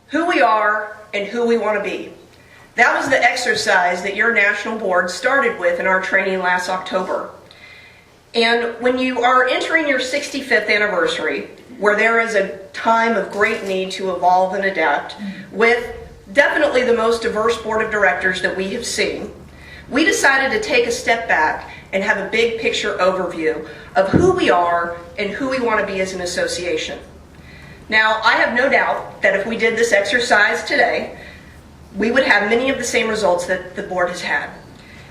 who we are and who we want to be. That was the exercise that your national board started with in our training last October. And when you are entering your 65th anniversary, where there is a time of great need to evolve and adapt, with definitely the most diverse board of directors that we have seen, we decided to take a step back and have a big picture overview of who we are and who we want to be as an association. Now, I have no doubt that if we did this exercise today, we would have many of the same results that the board has had.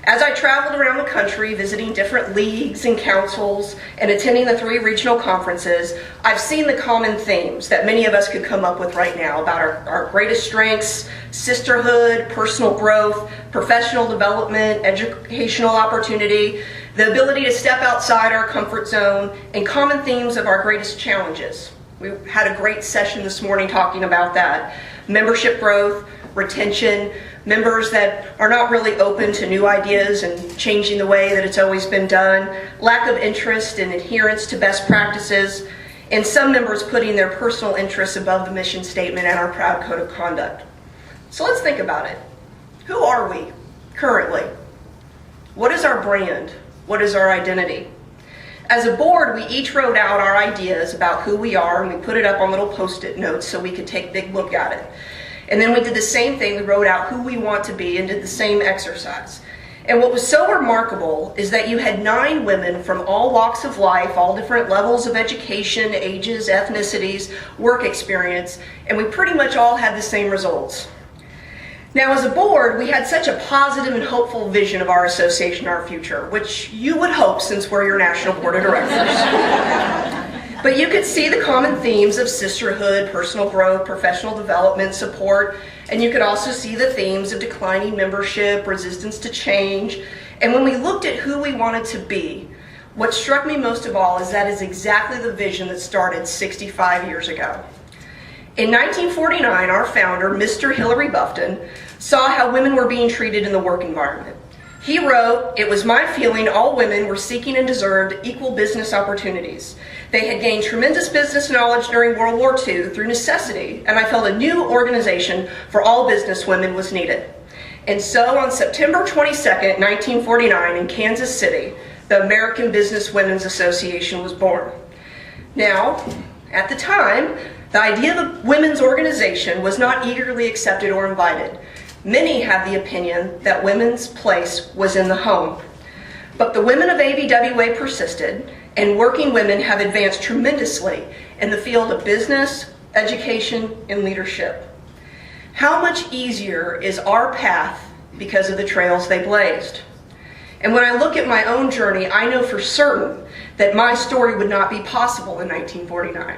As I traveled around the country visiting different leagues and councils and attending the 3 regional conferences, I've seen the common themes that many of us could come up with right now about our greatest strengths, sisterhood, personal growth, professional development, educational opportunity, the ability to step outside our comfort zone, and common themes of our greatest challenges. We had a great session this morning talking about that. Membership growth, retention, members that are not really open to new ideas and changing the way that it's always been done, lack of interest and adherence to best practices, and some members putting their personal interests above the mission statement and our proud code of conduct. So let's think about it. Who are we currently? What is our brand? What is our identity? As a board, we each wrote out our ideas about who we are, and we put it up on little Post-it notes so we could take a big look at it. And then we did the same thing. We wrote out who we want to be and did the same exercise. And what was so remarkable is that you had 9 women from all walks of life, all different levels of education, ages, ethnicities, work experience, and we pretty much all had the same results. Now, as a board, we had such a positive and hopeful vision of our association, our future, which you would hope since we're your national board of directors. But you could see the common themes of sisterhood, personal growth, professional development, support, and you could also see the themes of declining membership, resistance to change. And when we looked at who we wanted to be, what struck me most of all is that is exactly the vision that started 65 years ago. In 1949, our founder, Mr. Lorie Burch, saw how women were being treated in the work environment. He wrote, "It was my feeling all women were seeking and deserved equal business opportunities. They had gained tremendous business knowledge during World War II through necessity, and I felt a new organization for all business women was needed." And so on September 22nd, 1949, in Kansas City, the American Business Women's Association was born. Now, at the time, the idea of a women's organization was not eagerly accepted or invited. Many had the opinion that women's place was in the home. But the women of ABWA persisted, and working women have advanced tremendously in the field of business, education, and leadership. How much easier is our path because of the trails they blazed? And when I look at my own journey, I know for certain that my story would not be possible in 1949.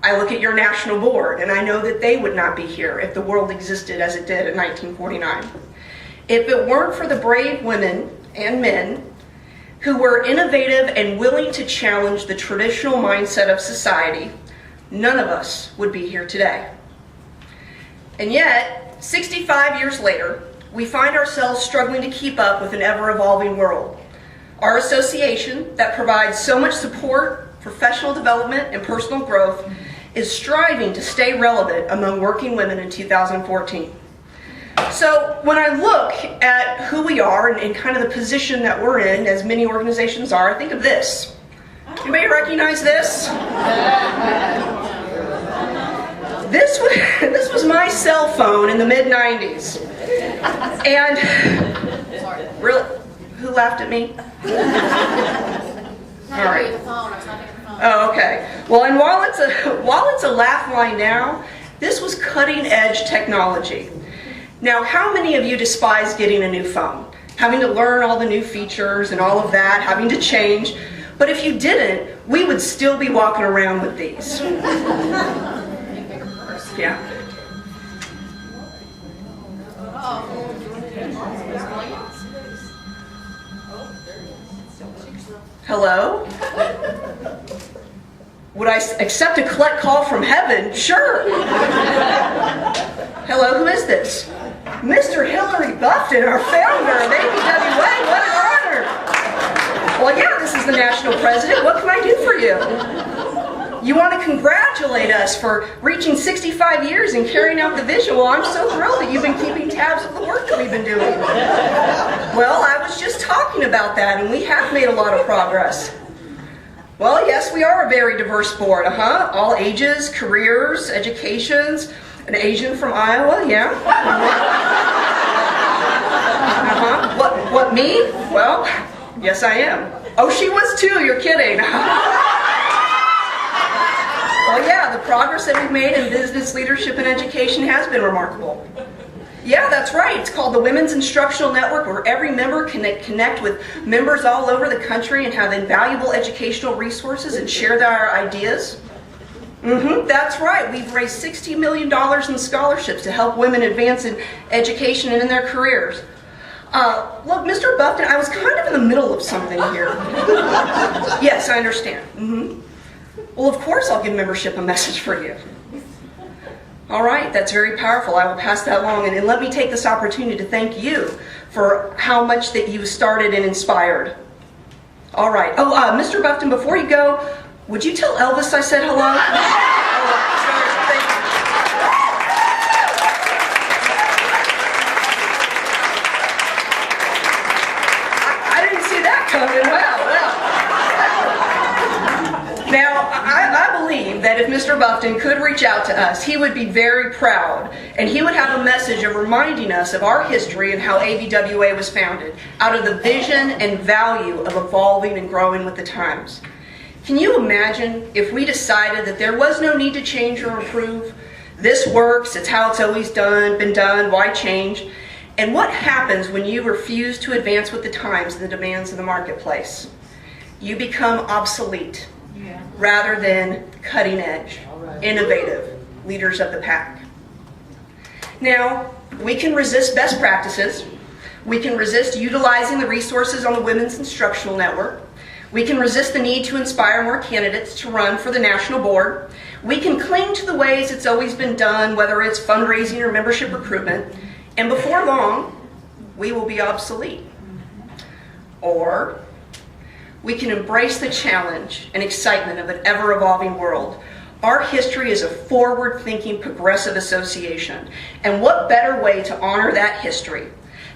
I look at your national board, and I know that they would not be here if the world existed as it did in 1949. If it weren't for the brave women and men who were innovative and willing to challenge the traditional mindset of society, none of us would be here today. And yet, 65 years later, we find ourselves struggling to keep up with an ever-evolving world. Our association, that provides so much support, professional development, and personal growth, is striving to stay relevant among working women in 2014. So when I look at who we are and kind of the position that we're in, as many organizations are, I think of this. Anybody recognize this? This was my cell phone in the mid-90s. And, really, who laughed at me? All right. Oh, okay. Well, and while it's a laugh line now, this was cutting-edge technology. Now, how many of you despise getting a new phone? Having to learn all the new features and all of that, having to change. But if you didn't, we would still be walking around with these. Yeah. Hello? Would I accept a collect call from heaven? Sure. Hello, who is this? Mr. Lorie Burch, our founder of ABWA. What an honor. Well, yeah, this is the national president. What can I do for you? You want to congratulate us for reaching 65 years and carrying out the vision. Well, I'm so thrilled that you've been keeping tabs of the work that we've been doing. Well, I was just talking about that, and we have made a lot of progress. Well, yes, we are a very diverse board, all ages, careers, educations. An Asian from Iowa, yeah. What, me? Well, yes, I am. Oh, she was too, you're kidding. Well, yeah, the progress that we've made in business leadership and education has been remarkable. Yeah, that's right. It's called the Women's Instructional Network, where every member can connect with members all over the country and have invaluable educational resources and share their ideas. That's right. We've raised $60 million in scholarships to help women advance in education and in their careers. Look, Mr. Buffton, I was kind of in the middle of something here. Yes, I understand. Well, of course I'll give membership a message for you. All right, that's very powerful. I will pass that along. And let me take this opportunity to thank you for how much that you started and inspired. All right. Oh, Mr. Buffton, before you go, would you tell Elvis I said hello? Thank you. I didn't see that coming. Well. Now, I believe that if Mr. Buffton could reach out to us, he would be very proud, and he would have a message of reminding us of our history and how ABWA was founded, out of the vision and value of evolving and growing with the times. Can you imagine if we decided that there was no need to change or improve? This works, it's how it's always been done, why change? And what happens when you refuse to advance with the times and the demands of the marketplace? You become obsolete rather than cutting edge, innovative leaders of the pack. Now, we can resist best practices. We can resist utilizing the resources on the Women's Instructional Network. We can resist the need to inspire more candidates to run for the national board. We can cling to the ways it's always been done, whether it's fundraising or membership recruitment, and before long, we will be obsolete. Or we can embrace the challenge and excitement of an ever-evolving world. Our history is a forward-thinking, progressive association, and what better way to honor that history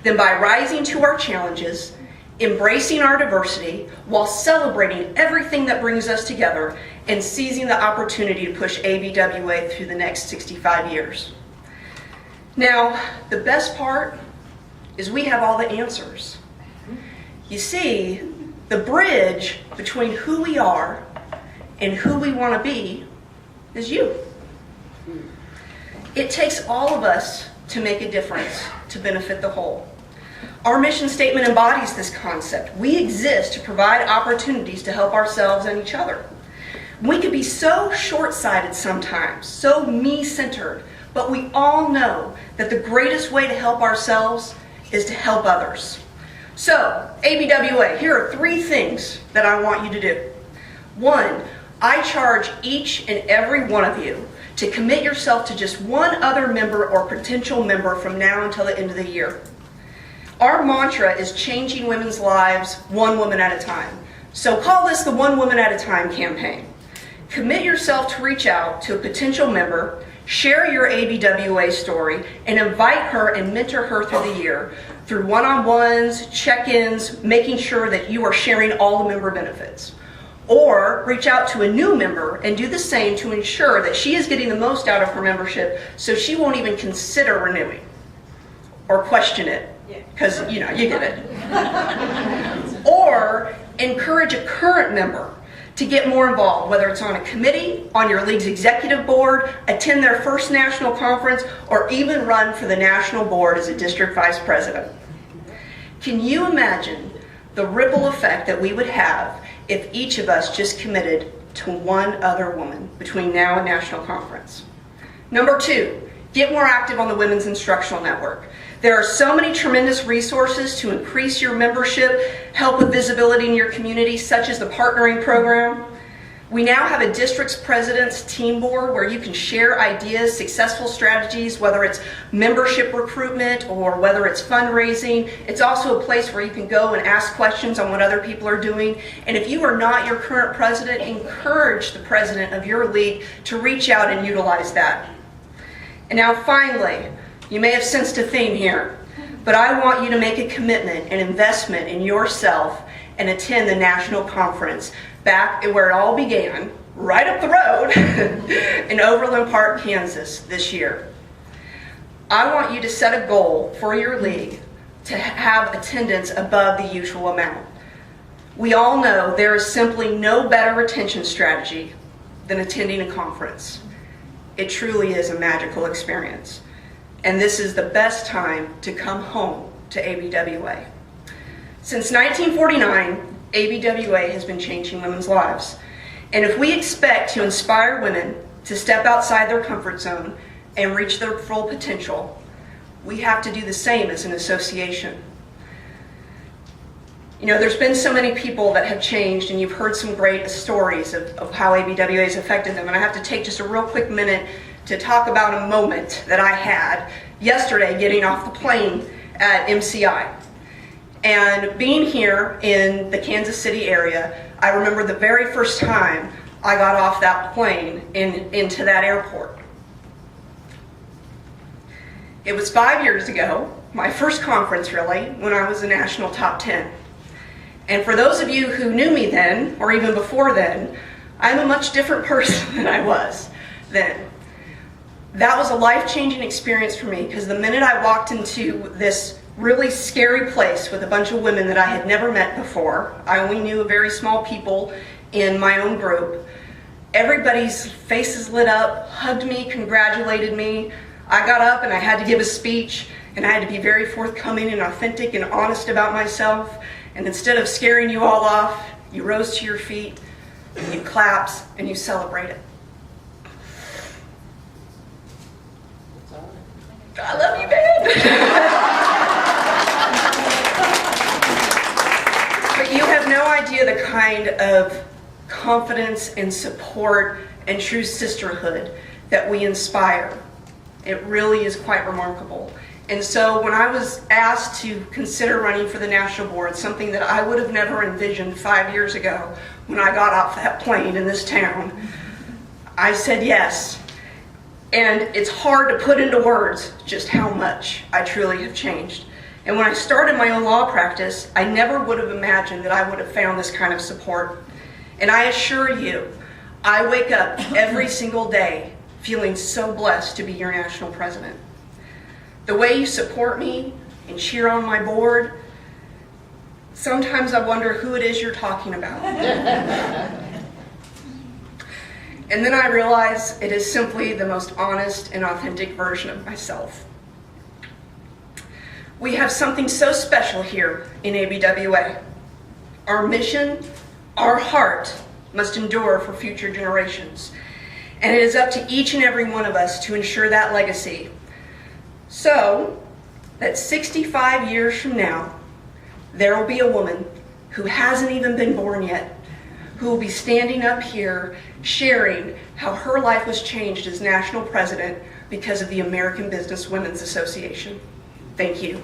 than by rising to our challenges, embracing our diversity, while celebrating everything that brings us together and seizing the opportunity to push ABWA through the next 65 years. Now, the best part is we have all the answers. You see, the bridge between who we are and who we want to be is you. It takes all of us to make a difference, to benefit the whole. Our mission statement embodies this concept. We exist to provide opportunities to help ourselves and each other. We can be so short-sighted sometimes, so me-centered, but we all know that the greatest way to help ourselves is to help others. So, ABWA, here are 3 things that I want you to do. 1, I charge each and every one of you to commit yourself to just one other member or potential member from now until the end of the year. Our mantra is changing women's lives one woman at a time. So call this the One Woman at a Time campaign. Commit yourself to reach out to a potential member, share your ABWA story, and invite her and mentor her through the year through one-on-ones, check-ins, making sure that you are sharing all the member benefits. Or reach out to a new member and do the same to ensure that she is getting the most out of her membership so she won't even consider renewing or question it, because, you get it. Or encourage a current member to get more involved, whether it's on a committee, on your league's executive board, attend their first national conference, or even run for the national board as a district vice president. Can you imagine the ripple effect that we would have if each of us just committed to one other woman between now and national conference? Number 2, get more active on the Women's Instructional Network. There are so many tremendous resources to increase your membership, help with visibility in your community, such as the partnering program. We now have a district's president's team board where you can share ideas, successful strategies, whether it's membership recruitment or whether it's fundraising. It's also a place where you can go and ask questions on what other people are doing. And if you are not your current president, encourage the president of your league to reach out and utilize that. And now finally, you may have sensed a theme here, but I want you to make a commitment and investment in yourself and attend the national conference back where it all began, right up the road in Overland Park, Kansas this year. I want you to set a goal for your league to have attendance above the usual amount. We all know there is simply no better retention strategy than attending a conference. It truly is a magical experience. And this is the best time to come home to ABWA. Since 1949, ABWA has been changing women's lives. And if we expect to inspire women to step outside their comfort zone and reach their full potential, we have to do the same as an association. You know, there's been so many people that have changed, and you've heard some great stories of how ABWA has affected them. And I have to take just a real quick minute to talk about a moment that I had yesterday getting off the plane at MCI. And being here in the Kansas City area, I remember the very first time I got off that plane into that airport. It was 5 years ago, my first conference really, when I was a national top 10. And for those of you who knew me then, or even before then, I'm a much different person than I was then. That was a life-changing experience for me, because the minute I walked into this really scary place with a bunch of women that I had never met before, I only knew very small people in my own group, everybody's faces lit up, hugged me, congratulated me. I got up and I had to give a speech, and I had to be very forthcoming and authentic and honest about myself. And instead of scaring you all off, you rose to your feet, and you clapped, and you celebrated. I love you, man. But you have no idea the kind of confidence and support and true sisterhood that we inspire. It really is quite remarkable. And so when I was asked to consider running for the national board, something that I would have never envisioned 5 years ago when I got off that plane in this town, I said yes. And it's hard to put into words just how much I truly have changed. And when I started my own law practice, I never would have imagined that I would have found this kind of support. And I assure you, I wake up every single day feeling so blessed to be your national president. The way you support me and cheer on my board, sometimes I wonder who it is you're talking about. And then I realize it is simply the most honest and authentic version of myself. We have something so special here in ABWA. Our mission, our heart, must endure for future generations. And it is up to each and every one of us to ensure that legacy. So that 65 years from now, there will be a woman who hasn't even been born yet, who will be standing up here sharing how her life was changed as national president because of the American Business Women's Association. Thank you.